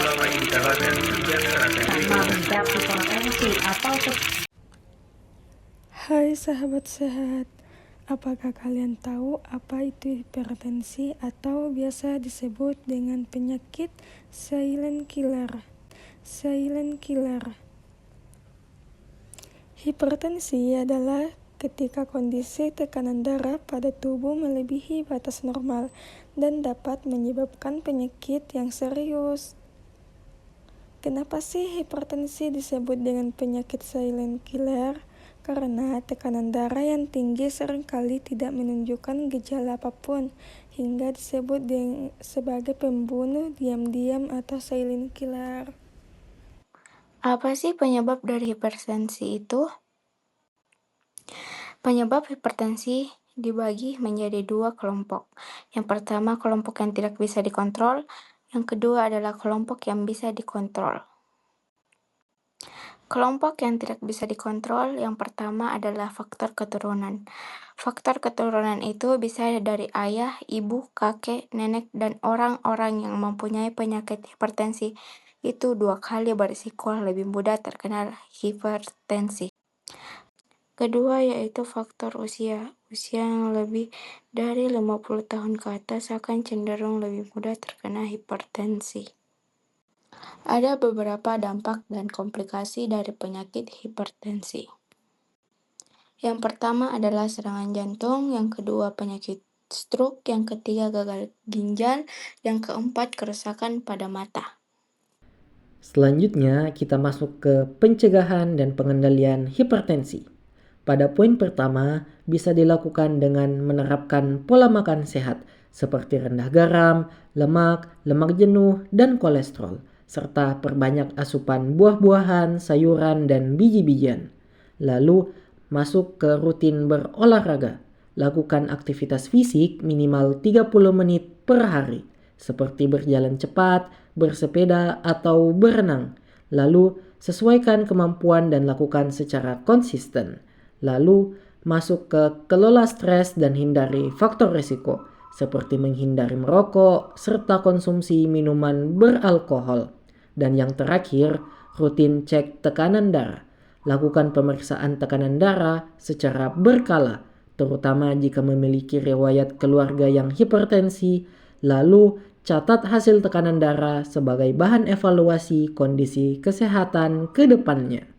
Sama mengidap hipertensi atau Hai sahabat sehat, apakah kalian tahu apa itu hipertensi atau biasa disebut dengan penyakit silent killer? Silent killer. Hipertensi adalah ketika kondisi tekanan darah pada tubuh melebihi batas normal dan dapat menyebabkan penyakit yang serius. Kenapa sih hipertensi disebut dengan penyakit silent killer? Karena tekanan darah yang tinggi seringkali tidak menunjukkan gejala apapun, hingga disebut sebagai pembunuh diam-diam atau silent killer. Apa sih penyebab dari hipertensi itu? Penyebab hipertensi dibagi menjadi dua kelompok. Yang pertama, kelompok yang tidak bisa dikontrol. Yang kedua adalah kelompok yang bisa dikontrol. Kelompok yang tidak bisa dikontrol, yang pertama adalah faktor keturunan. Faktor keturunan itu bisa dari ayah, ibu, kakek, nenek, dan orang-orang yang mempunyai penyakit hipertensi itu 2 kali berisiko lebih mudah terkena hipertensi. Kedua yaitu faktor usia. Usia yang lebih dari 50 tahun ke atas akan cenderung lebih mudah terkena hipertensi. Ada beberapa dampak dan komplikasi dari penyakit hipertensi. Yang pertama adalah serangan jantung, yang kedua penyakit stroke, yang ketiga gagal ginjal, yang keempat kerusakan pada mata. Selanjutnya, kita masuk ke pencegahan dan pengendalian hipertensi. Pada poin pertama, bisa dilakukan dengan menerapkan pola makan sehat seperti rendah garam, lemak jenuh, dan kolesterol, serta perbanyak asupan buah-buahan, sayuran, dan biji-bijian. Lalu, masuk ke rutin berolahraga. Lakukan aktivitas fisik minimal 30 menit per hari, seperti berjalan cepat, bersepeda, atau berenang. Lalu, sesuaikan kemampuan dan lakukan secara konsisten. Lalu, masuk ke kelola stres dan hindari faktor risiko, seperti menghindari merokok, serta konsumsi minuman beralkohol. Dan yang terakhir, rutin cek tekanan darah. Lakukan pemeriksaan tekanan darah secara berkala, terutama jika memiliki riwayat keluarga yang hipertensi. Lalu, catat hasil tekanan darah sebagai bahan evaluasi kondisi kesehatan ke depannya.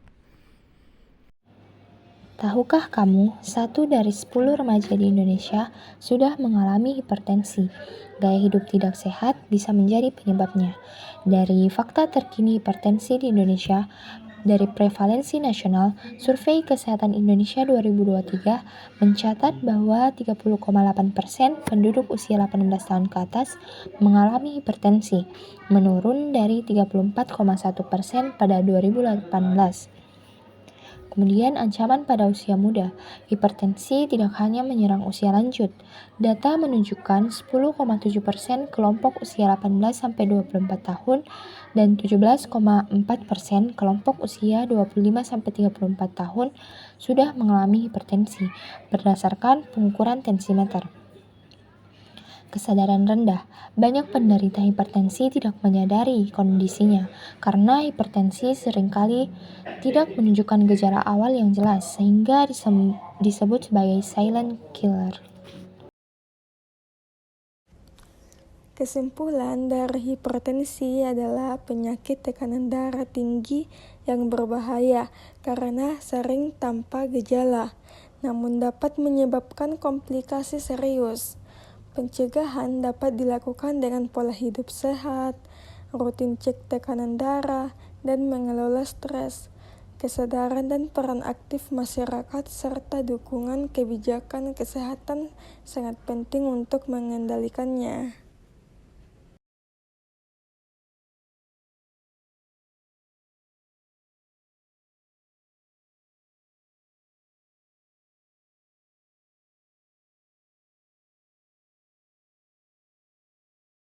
Tahukah kamu, 1 dari 10 remaja di Indonesia sudah mengalami hipertensi. Gaya hidup tidak sehat bisa menjadi penyebabnya. Dari fakta terkini hipertensi di Indonesia, dari Prevalensi Nasional, Survei Kesehatan Indonesia 2023 mencatat bahwa 30,8% penduduk usia 18 tahun ke atas mengalami hipertensi, menurun dari 34,1% pada 2018. Kemudian ancaman pada usia muda. Hipertensi tidak hanya menyerang usia lanjut. Data menunjukkan 10,7% kelompok usia 18-24 tahun dan 17,4% kelompok usia 25-34 tahun sudah mengalami hipertensi berdasarkan pengukuran tensimeter. Kesadaran rendah. Banyak penderita hipertensi tidak menyadari kondisinya karena hipertensi seringkali tidak menunjukkan gejala awal yang jelas sehingga disebut sebagai silent killer. Kesimpulan dari hipertensi adalah penyakit tekanan darah tinggi yang berbahaya karena sering tanpa gejala, namun dapat menyebabkan komplikasi serius. Pencegahan dapat dilakukan dengan pola hidup sehat, rutin cek tekanan darah, dan mengelola stres. Kesadaran dan peran aktif masyarakat serta dukungan kebijakan kesehatan sangat penting untuk mengendalikannya.